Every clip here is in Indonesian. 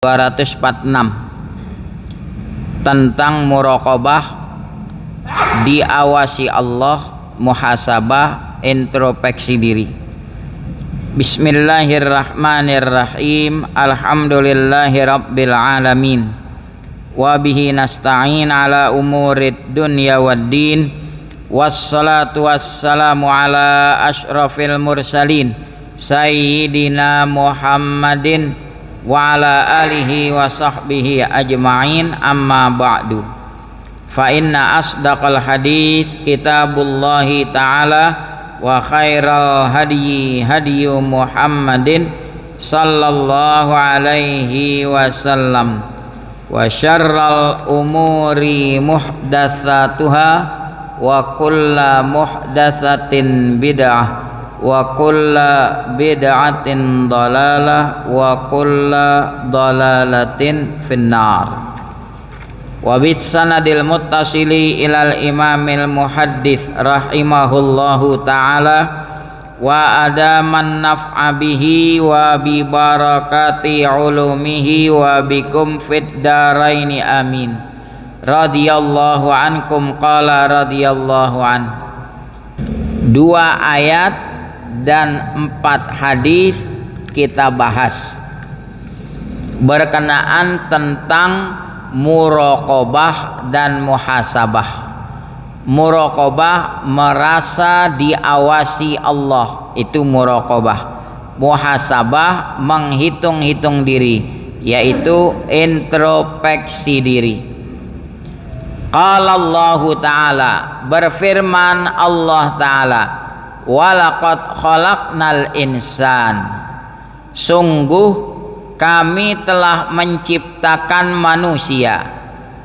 246 tentang muraqabah, diawasi Allah, muhasabah, introspeksi diri. Bismillahirrahmanirrahim. Alhamdulillahi rabbil alamin. Wa bihi nasta'in ala umurid dunya waddin. Wassalatu wassalamu ala asyrafil mursalin sayyidina Muhammadin wa ala alihi wa sahbihi ajma'in, amma ba'du. Fa inna asdaqal hadits kitabullahi ta'ala wa khairal hadyi hadyu Muhammadin sallallahu alaihi wasallam wa syarral umuri muhdatsatuha wa kulla muhdatsatin bid'ah wa kulla bid'atin dalalah wa kulla dalalatin finnar. Wa bit sanadil muttasili ilal imamil muhaddits rahimahullahu ta'ala wa adaman naf'a bihi wa bi barakati ulumihi wa bikum fid daraini amin. Radhiyallahu ankum qala radhiyallahu an. 2 ayat dan 4 hadis kita bahas berkenaan tentang muraqabah dan muhasabah. Muraqabah, merasa diawasi Allah, itu muraqabah. Muhasabah, menghitung-hitung diri, yaitu introspeksi diri. Qala Allah Ta'ala, berfirman Allah Ta'ala, walaqad khalaqnal insan, sungguh kami telah menciptakan manusia,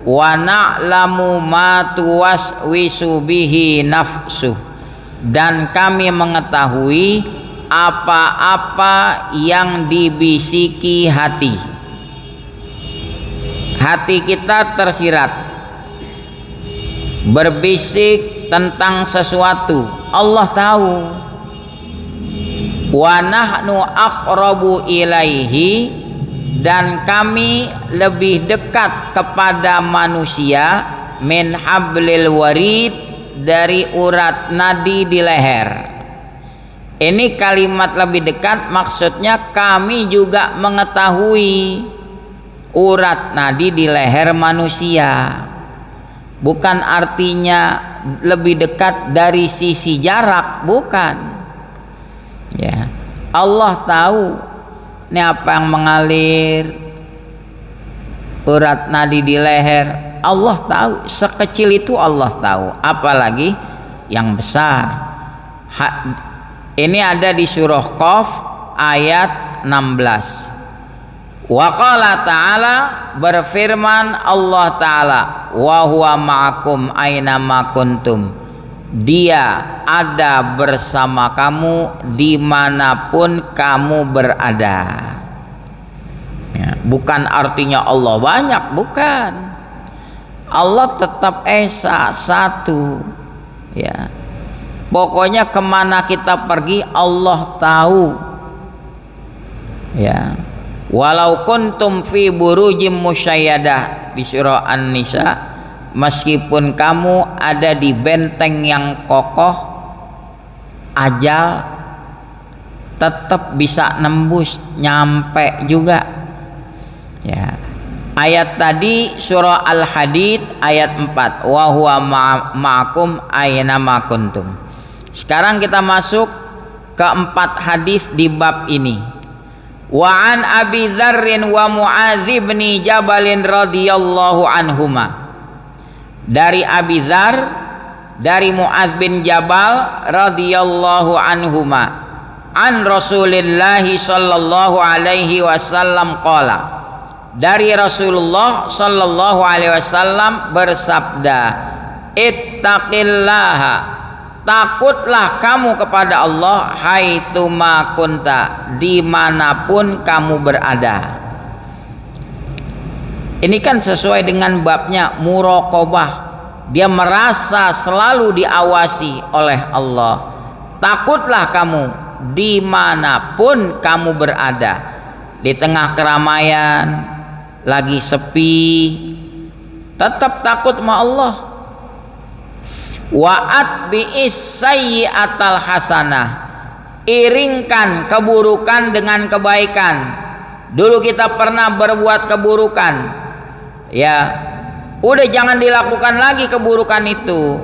wa na'lamu ma tuwaswisu bihi nafsuh, dan kami mengetahui apa-apa yang dibisiki hati. Hati kita tersirat, berbisik tentang sesuatu, Allah tahu. Wa nahnu aqrabu ilaihi, dan kami lebih dekat kepada manusia, min hablil warid, dari urat nadi di leher. Ini kalimat lebih dekat, maksudnya kami juga mengetahui urat nadi di leher manusia. Bukan artinya lebih dekat dari sisi jarak, bukan. Ya, Allah tahu ini apa yang mengalir, urat nadi di leher, Allah tahu. Sekecil itu Allah tahu, apalagi yang besar. Ini ada di surah Qaf ayat 16. Wa qala ta'ala, berfirman Allah Ta'ala, wa huwa ma'akum aina ma kuntum, Dia ada bersama kamu dimanapun kamu berada. Ya, bukan artinya Allah banyak, bukan. Allah tetap esa, satu. Ya, pokoknya kemana kita pergi Allah tahu. Ya, walau kuntum fi burujim musyayyadah, di surah An-Nisa, meskipun kamu ada di benteng yang kokoh, ajal tetap bisa nembus, nyampe juga. Ya, ayat tadi surah Al-Hadid ayat 4, wa huwa ma'akum aina ma kuntum. Sekarang kita masuk ke 4 hadis di bab ini. Wa an Abi Dzarrin wa Mu'adz bin Jabal radhiyallahu anhuma, dari Abi Dzar, dari Mu'adz bin Jabal radhiyallahu anhuma, an Rasulillah sallallahu alaihi wasallam qala, dari Rasulullah sallallahu alaihi wasallam bersabda, ittaqillaha, takutlah kamu kepada Allah, haitsuma kunta, dimanapun kamu berada. Ini kan sesuai dengan babnya muraqabah. Dia merasa selalu diawasi oleh Allah. Takutlah kamu dimanapun kamu berada, di tengah keramaian, lagi sepi, tetap takut sama Allah. Wa'at bi'is sayyi'atal hasanah, iringkan keburukan dengan kebaikan. Dulu kita pernah berbuat keburukan, ya udah jangan dilakukan lagi keburukan itu,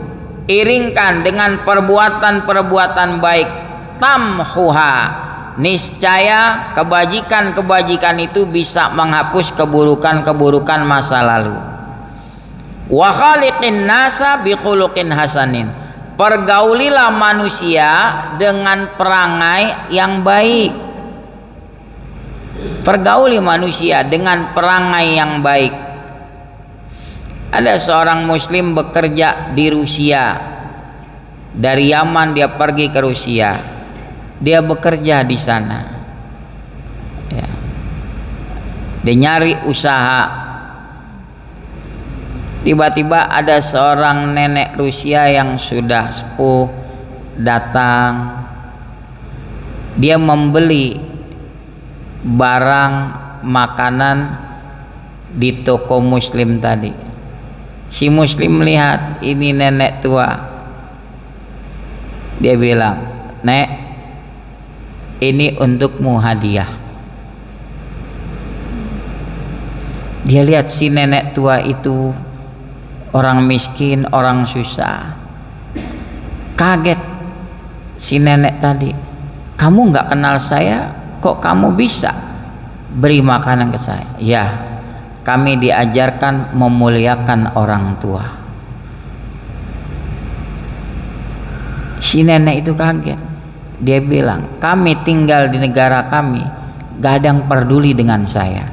iringkan dengan perbuatan-perbuatan baik. Tamhuha, niscaya kebajikan-kebajikan itu bisa menghapus keburukan-keburukan masa lalu. Wa khaliqin nasa bi khuluqin hasanin, pergaulilah manusia dengan perangai yang baik. Pergauli manusia dengan perangai yang baik. Ada seorang muslim bekerja di Rusia, dari Yaman dia pergi ke Rusia, dia bekerja di sana, ya. Dia nyari usaha. Tiba-tiba ada seorang nenek Rusia yang sudah sepuh datang. Dia membeli barang makanan di toko muslim tadi. Si muslim melihat ini nenek tua. Dia bilang, "Nek, ini untukmu hadiah." Dia lihat si nenek tua itu orang miskin, orang susah. Kaget si nenek tadi. "Kamu nggak kenal saya, kok kamu bisa beri makanan ke saya?" "Ya, kami diajarkan memuliakan orang tua." Si nenek itu kaget. Dia bilang, "Kami tinggal di negara kami, gak ada yang peduli dengan saya.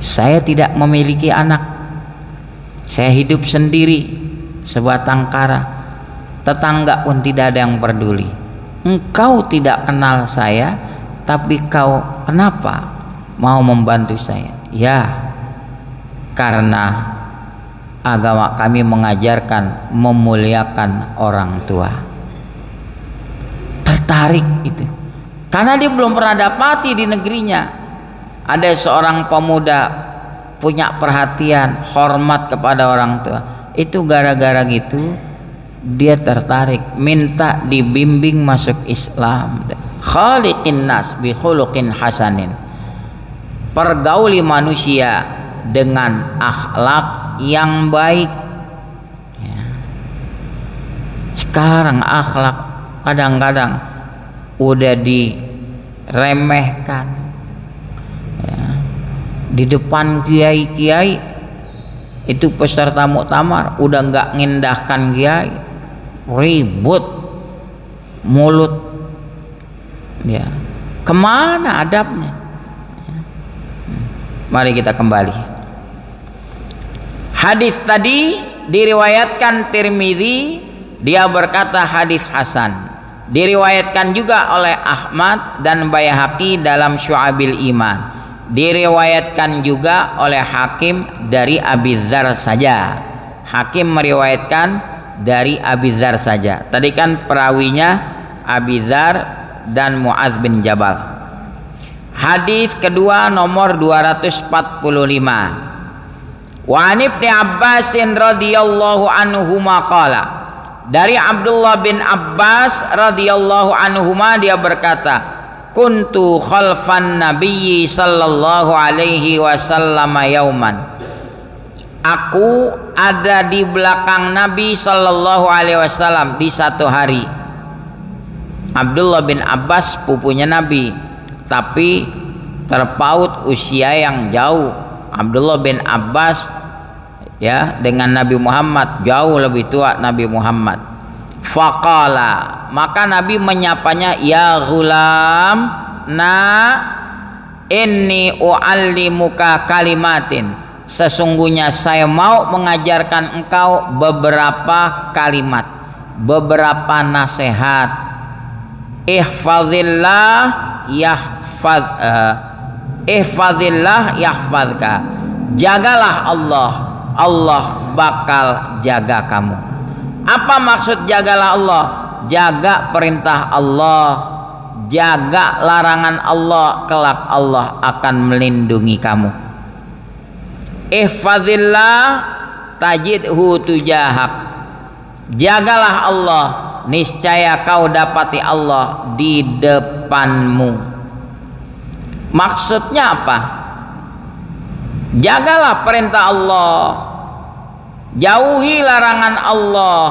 Saya tidak memiliki anak. Saya hidup sendiri sebatang kara. Tetangga pun tidak ada yang peduli. Engkau tidak kenal saya, tapi kau kenapa mau membantu saya?" "Ya, karena agama kami mengajarkan memuliakan orang tua." Tertarik itu, karena dia belum pernah dapati di negerinya ada seorang pemuda punya perhatian, hormat kepada orang tua. Itu gara-gara gitu dia tertarik, minta dibimbing masuk Islam. Khaliqin nas bi khuluqin hasanin, pergauli manusia dengan akhlak yang baik, ya. Sekarang akhlak kadang-kadang udah diremehkan, ya. Di depan kiai-kiai itu peserta muktamar udah nggak ngindahkan kiai, ribut mulut, ya. Kemana adabnya? Mari kita kembali. Hadis tadi diriwayatkan Tirmidzi, dia berkata hadis hasan. Diriwayatkan juga oleh Ahmad dan Baihaqi dalam Syu'abil Iman. Diriwayatkan juga oleh Hakim dari Abi Dzar saja. Hakim meriwayatkan dari Abi Dzar saja. Tadi kan perawinya Abi Dzar dan Muadz bin Jabal. Hadis kedua nomor 245. Wa an Ibnu Abbas radhiyallahu anhuma qala, dari Abdullah bin Abbas radhiyallahu anhuma dia berkata, kuntu khalfan nabiyyi sallallahu alaihi wasallam yauman, aku ada di belakang Nabi sallallahu alaihi wasallam di satu hari. Abdullah bin Abbas pupunya Nabi, tapi terpaut usia yang jauh. Abdullah bin Abbas ya dengan Nabi Muhammad jauh lebih tua Nabi Muhammad. Faqala, maka Nabi menyapanya, ya ghulam, inni uallimuka kalimatin, sesungguhnya saya mau mengajarkan engkau beberapa kalimat, beberapa nasihat. Ihfazillah yahfazka, jagalah Allah, Allah bakal jaga kamu. Apa maksud jagalah Allah? Jaga perintah Allah, jaga larangan Allah, kelak Allah akan melindungi kamu. ihfazillah tajidhu tujahak. Jagalah Allah, niscaya kau dapati Allah di depanmu. Maksudnya apa? Jagalah perintah Allah, jauhi larangan Allah,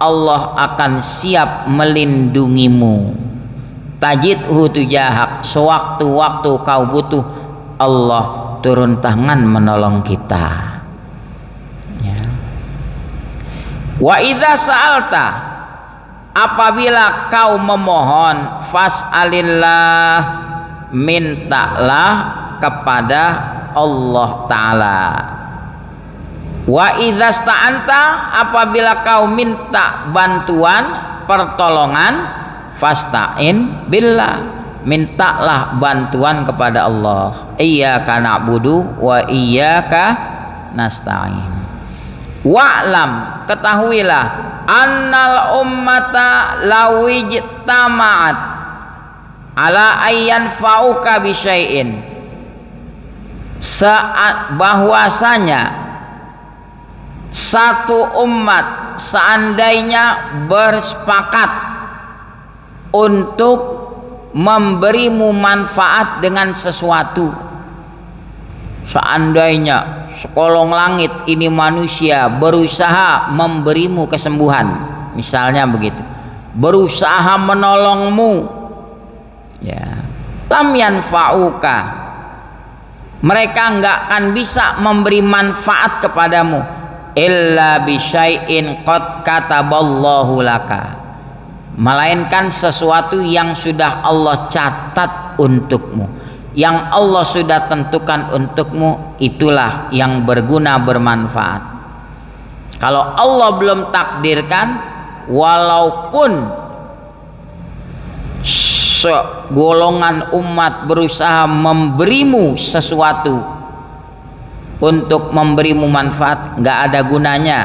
Allah akan siap melindungimu. Tajidhu tujahak, sewaktu-waktu kau butuh, Allah turun tangan menolong kita. Ya. Wa idza sa'alta, apabila kau memohon, fas'alillah, mintalah kepada Allah Ta'ala. Wa idza sta'anta, apabila kau minta bantuan, pertolongan, fasta'in billah, mintalah bantuan kepada Allah. Iyyaka na'budu wa iyyaka nasta'in. Wa'lam, ketahuilah, annal ummata lawijtama'at ala ayyan fa'uka bisyai'in, saat bahwasanya satu umat seandainya bersepakat untuk memberimu manfaat dengan sesuatu, seandainya sekolong langit ini manusia berusaha memberimu kesembuhan, misalnya begitu, berusaha menolongmu, ya, lam yanfa'uka, mereka enggak akan bisa memberi manfaat kepadamu, illa bisyai'in qad kataballahu laka, melainkan sesuatu yang sudah Allah catat untukmu, yang Allah sudah tentukan untukmu, itulah yang berguna bermanfaat. Kalau Allah belum takdirkan, walaupun segolongan umat berusaha memberimu sesuatu untuk memberimu manfaat, nggak ada gunanya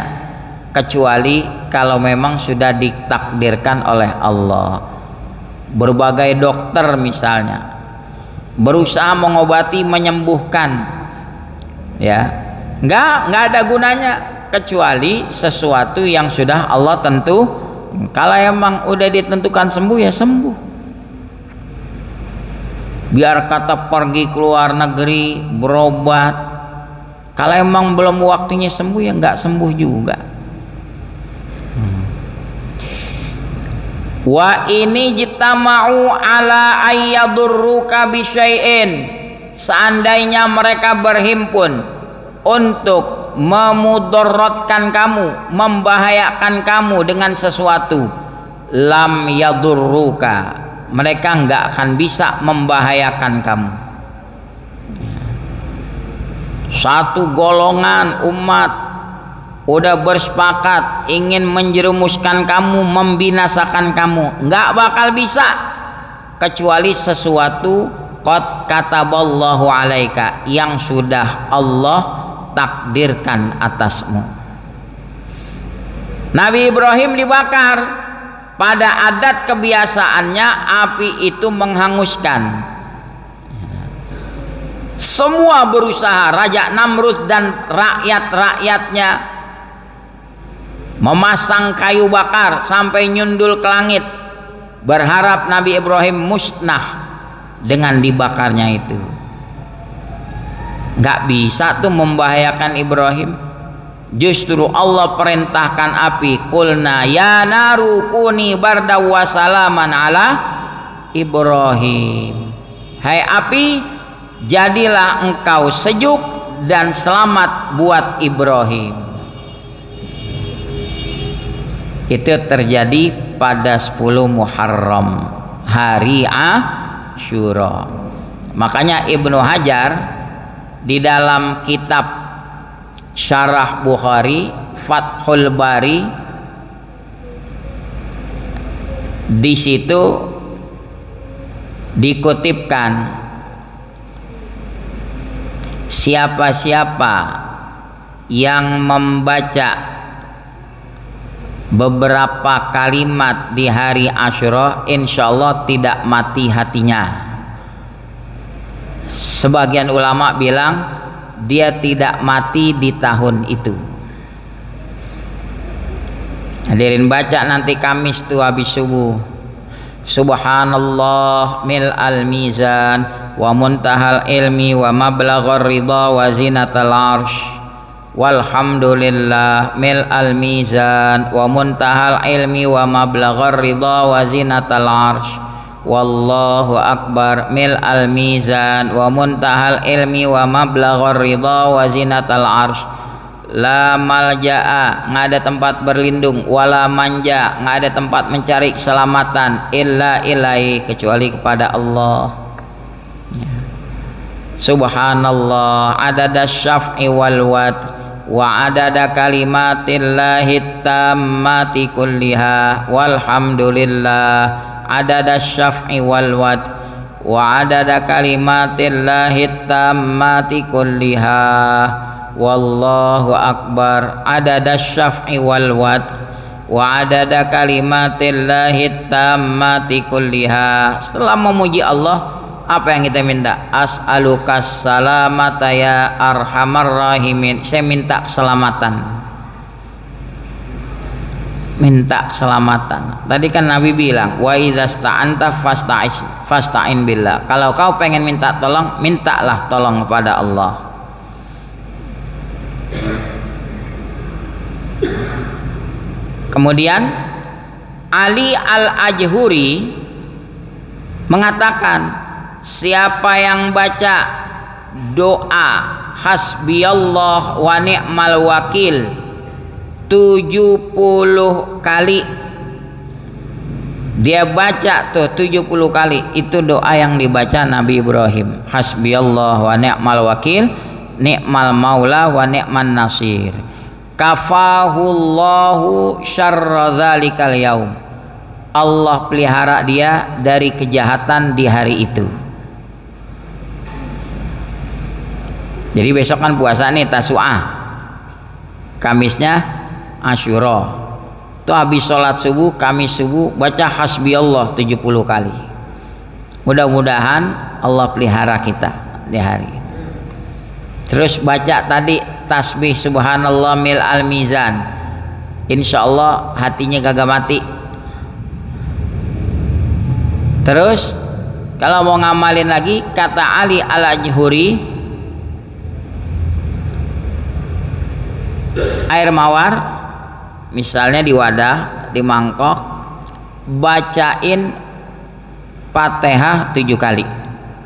kecuali kalau memang sudah ditakdirkan oleh Allah. Berbagai dokter misalnya berusaha mengobati, menyembuhkan, ya, nggak ada gunanya kecuali sesuatu yang sudah Allah tentu. Kalau emang udah ditentukan sembuh, ya sembuh. Biar kata pergi ke luar negeri berobat, kalau emang belum waktunya sembuh, ya nggak sembuh juga. Wa ini jitama'u ala ayyadurruka bisyai'in, seandainya mereka berhimpun untuk memudaratkan kamu, membahayakan kamu dengan sesuatu, lam yadurruka, mereka enggak akan bisa membahayakan kamu. Satu golongan umat udah bersepakat ingin menjerumuskan kamu, membinasakan kamu, nggak bakal bisa kecuali sesuatu qad kataballahu alaika, yang sudah Allah takdirkan atasmu. Nabi Ibrahim dibakar, pada adat kebiasaannya api itu menghanguskan. Semua berusaha, Raja Namrud dan rakyat-rakyatnya memasang kayu bakar sampai nyundul ke langit, berharap Nabi Ibrahim musnah dengan dibakarnya itu. Nggak bisa tuh membahayakan Ibrahim. Justru Allah perintahkan api, qulna ya naru kuni bardaw wa salaman ala Ibrahim, hai api, jadilah engkau sejuk dan selamat buat Ibrahim. Itu terjadi pada 10 Muharram, hari Asyura. Makanya Ibnu Hajar di dalam kitab Syarah Bukhari Fathul Bari, di situ dikutipkan, siapa-siapa yang membaca beberapa kalimat di hari Asyura, insya Allah tidak mati hatinya. Sebagian ulama bilang dia tidak mati di tahun itu. Hadirin baca nanti Kamis tuh habis subuh. Subhanallah mil'al mizan wa muntahal ilmi wa mablaghar ridha wa zinatal arsh. Walhamdulillah mil'al mizan wa muntahal ilmi wa mablaghar ridha wa zinatal arsh. Wallahu akbar mil'al mizan wa muntahal ilmi wa mablaghar ridha wa zinatal arsh. La malja'a, nggak ada tempat berlindung, wala manja, nggak ada tempat mencari keselamatan, illa ilai, kecuali kepada Allah. Subhanallah adada syaf'i wal watr wa adada kalimatillahi tammati kulliha, walhamdulillah adada syaf'i wal watr wa adada kalimatillahi tammati kulliha, wallahu akbar adada syaf'i wal watr wa adada kalimatillahi tammati kulliha. Setelah memuji Allah, apa yang kita minta? As'alukas salamata ya arhamar rahimin. Saya minta keselamatan. Minta keselamatan. Tadi kan Nabi bilang, wa idza sta'anta fasta'in billah. Kalau kau pengen minta tolong, mintalah tolong kepada Allah. Kemudian Ali Al-Ajhuri mengatakan, siapa yang baca doa hasbiyallah wa ni'mal wakil 70 kali, dia baca tuh 70 kali, itu doa yang dibaca Nabi Ibrahim. Hasbiyallah wa ni'mal wakil, ni'mal maula wa ni'man nasir. Kafahullahu syarra dzalikal yaum. Allah pelihara dia dari kejahatan di hari itu. Jadi besok kan puasa nih Tasu'ah, Kamisnya Asyura. Tuh habis sholat subuh, Kamis subuh, baca hasbiyallah 70 kali. Mudah-mudahan Allah pelihara kita di hari itu. Terus baca tadi tasbih subhanallah mil al mizan, insya Allah hatinya kagak mati. Terus kalau mau ngamalin lagi, kata Ali Al-Ajhuri, air mawar misalnya di wadah, di mangkok, bacain Fatihah 7 kali.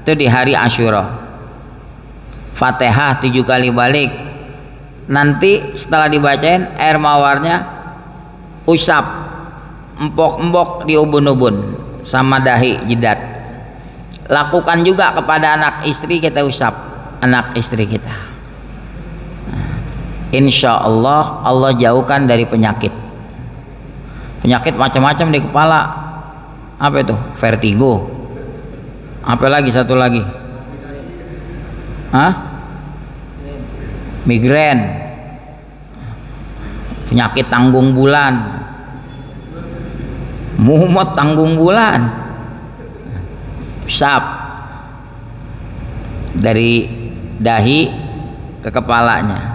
Itu di hari Asyura. Fatihah 7 kali balik. Nanti setelah dibacain, air mawarnya usap, empok-empok di ubun-ubun sama dahi jidat. Lakukan juga kepada anak istri kita, usap anak istri kita. Insya Allah Allah jauhkan dari penyakit. Penyakit macam-macam di kepala. Apa itu? Vertigo. Apa lagi, satu lagi? Migrain, penyakit tanggung bulan, mumet tanggung bulan, usap dari dahi ke kepalanya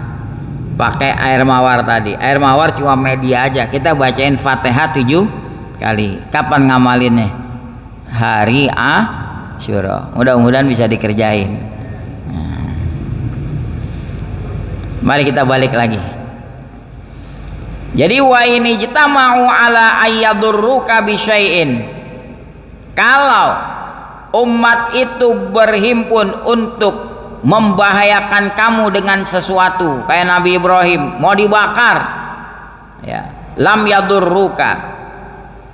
pakai air mawar tadi. Air mawar cuma media aja, kita bacain Fatihah 7 kali. Kapan ngamalinnya? Hari Asyura. Mudah-mudahan bisa dikerjain. Mari kita balik lagi. Jadi wa ini jitama'u ala ayyadurruka bisyai'in. Kalau umat itu berhimpun untuk membahayakan kamu dengan sesuatu, kayak Nabi Ibrahim mau dibakar, ya, lam yadurruka,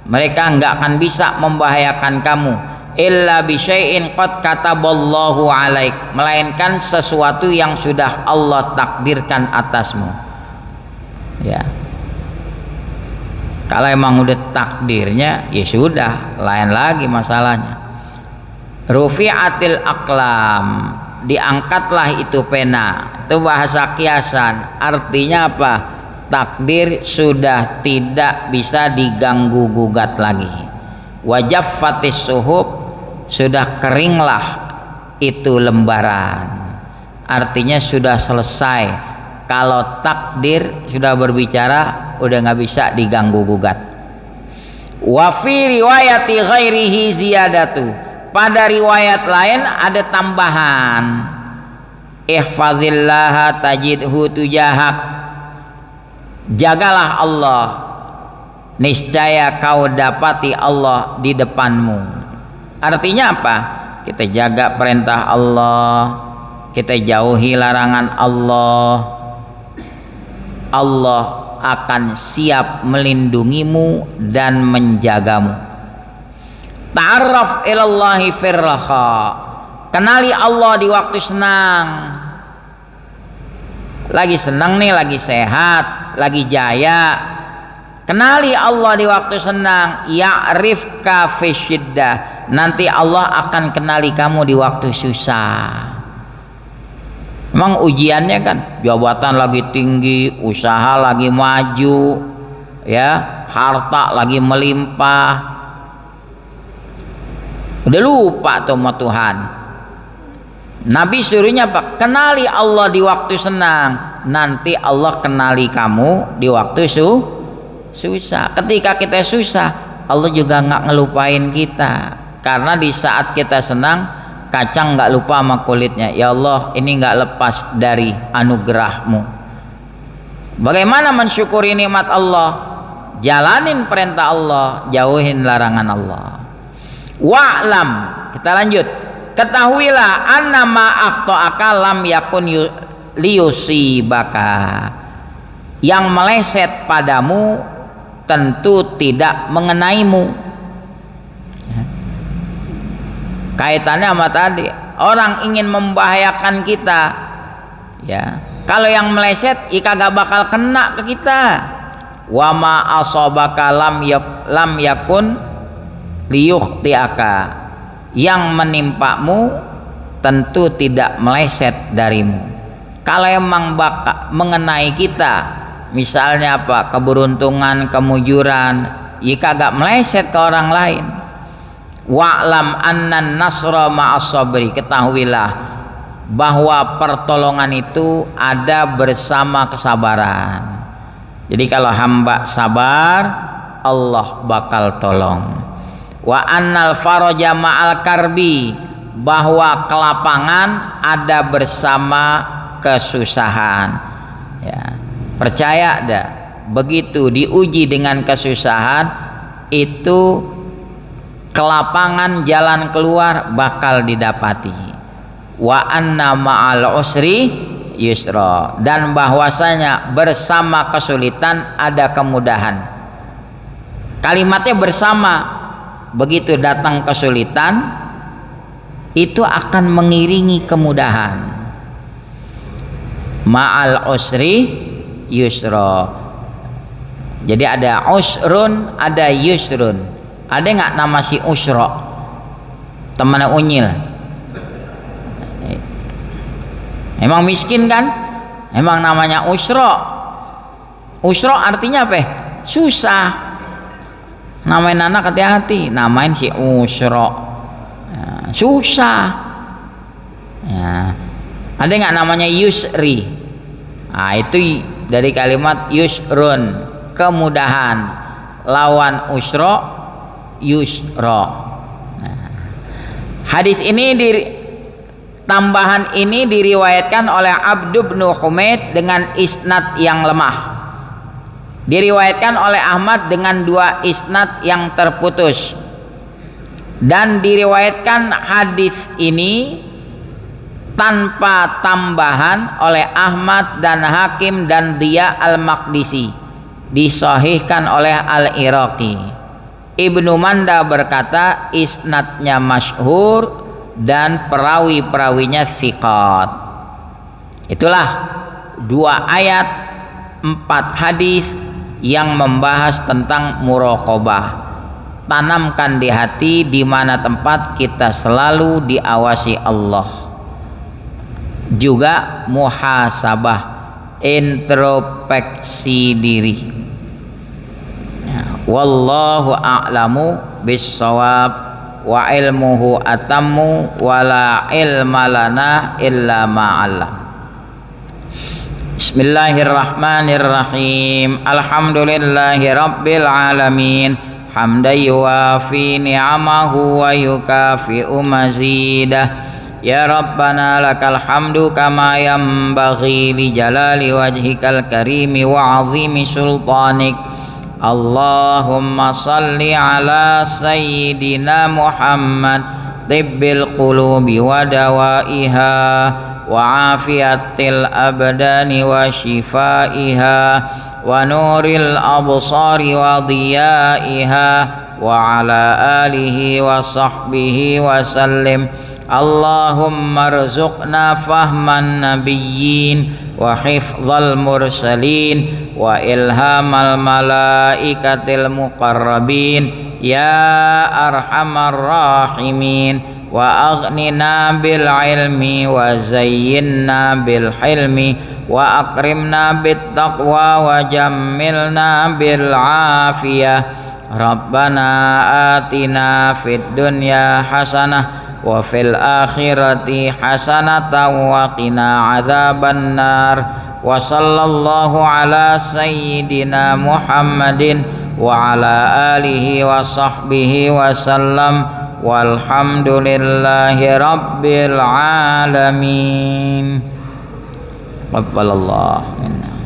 mereka enggak akan bisa membahayakan kamu, illa bisyai'in qad kataballahu alaik, melainkan sesuatu yang sudah Allah takdirkan atasmu. Ya, kalau emang udah takdirnya, ya sudah, lain lagi masalahnya. Rufi'atil aqlam, diangkatlah itu pena. Itu bahasa kiasan, artinya apa? Takdir sudah tidak bisa diganggu gugat lagi. Wajaffatis suhub, sudah keringlah itu lembaran. artinya sudah selesai. Kalau takdir sudah berbicara, udah nggak bisa diganggu gugat. Wa fi riwayati ghairihi ziyadatu, pada riwayat lain ada tambahan, ihfazillaha tajidhu tujahak, jagalah Allah, niscaya kau dapati Allah di depanmu. Artinya apa? Kita jaga perintah Allah, kita jauhi larangan Allah, Allah akan siap melindungimu dan menjagamu. Ta'arraf ilallahi firraha, kenali Allah di waktu senang. Lagi senang nih, lagi sehat, lagi jaya, kenali Allah di waktu senang. Ya'rifka fi syiddah, nanti Allah akan kenali kamu di waktu susah. Memang ujiannya kan, jabatan lagi tinggi, usaha lagi maju, ya, harta lagi melimpah, udah lupa tuh sama Tuhan. Nabi suruhnya apa? Kenali Allah di waktu senang, nanti Allah kenali kamu di waktu susah. Ketika kita susah, Allah juga nggak ngelupain kita, karena di saat kita senang, kacang nggak lupa sama kulitnya. Ya Allah, ini nggak lepas dari anugerahmu. Bagaimana mensyukuri nikmat Allah? Jalanin perintah Allah, jauhin larangan Allah. Wa'lam, kita lanjut. Ketahuilah annama akhta'aka lam yakun liyusibaka, yang meleset padamu tentu tidak mengenaimu. Kaitannya sama tadi, orang ingin membahayakan kita, ya, kalau yang meleset kagak bakal kena ke kita. Wa ma asabaka lam yakun liyukhtiaka, yang menimpamu tentu tidak meleset darimu. Kalau emang mengenai kita, misalnya apa, keberuntungan, kemujuran, kagak meleset ke orang lain. Wa'lam annan nasra ma'as sabri, ketahuilah bahwa pertolongan itu ada bersama kesabaran. Jadi kalau hamba sabar, Allah bakal tolong. Wa annal faraja ma'al karbi, bahwa kelapangan ada bersama kesusahan. Ya, percaya dah, begitu diuji dengan kesusahan, itu kelapangan, jalan keluar bakal didapati. Wa anna ma'al usri yusra, dan bahwasanya bersama kesulitan ada kemudahan. Kalimatnya bersama, begitu datang kesulitan itu akan mengiringi kemudahan. Ma'al usri yusra, jadi ada usrun, ada yusrun. Ada nggak nama si Usra, temannya Unyil? Emang miskin kan? Emang namanya Usra. Usra artinya apa? Susah. Namain anak hati-hati, namain si Usra. Ya, susah. Ya. Ada nggak namanya Yusri? Nah, itu dari kalimat yusrun, kemudahan. Lawan Usra, yusra. Nah, hadis ini tambahan ini diriwayatkan oleh Abdu bin Humaid dengan isnad yang lemah. Diriwayatkan oleh Ahmad dengan 2 isnad yang terputus. Dan diriwayatkan hadis ini tanpa tambahan oleh Ahmad dan Hakim dan Diya al-Maqdisi. Disahihkan oleh Al-Iraqi. Ibnu Manda berkata isnadnya masyhur dan perawi-perawinya thiqat. Itulah 2 ayat 4 hadis yang membahas tentang muraqabah. Tanamkan di hati, di mana tempat kita selalu diawasi Allah. Juga muhasabah, introspeksi diri. Wallahu a'lamu bissawab. wa ilmuhu atammu wa la ilma lana illa ma'allam. Bismillahirrahmanirrahim. Alhamdulillahi rabbil alamin. Hamdan yuwafi ni'amahu wa yukafi'u mazidah. Ya Rabbana lakal hamdu kama yanbaghi li jalali wajhikal karimi wa azimi sultanik. Allahumma salli ala sayyidina Muhammad tibbil qulubi wa dawaiha wa afiyatil abdani wa shifaiha wa nuril absari wa diyaiha wa ala alihi wa sahbihi wa sallim. Allahumma rzuqna fahman nabiyyin wa hifdzal mursalin wa ilhamal malaikatil muqarrabin ya arhamar rahimin wa aghnina bil ilmi wa zayyinna bil hilmi wa akrimna bit taqwa wa jammilna bil afiyah. Rabbana atina fid dunya hasanah wa fil akhirati hasanatan wa qina adzaban nar. Wa sallallahu ala sayyidina Muhammadin wa ala alihi wa sahbihi wa sallam. Walhamdulillahi rabbil alamin. Qabbalallahu minna.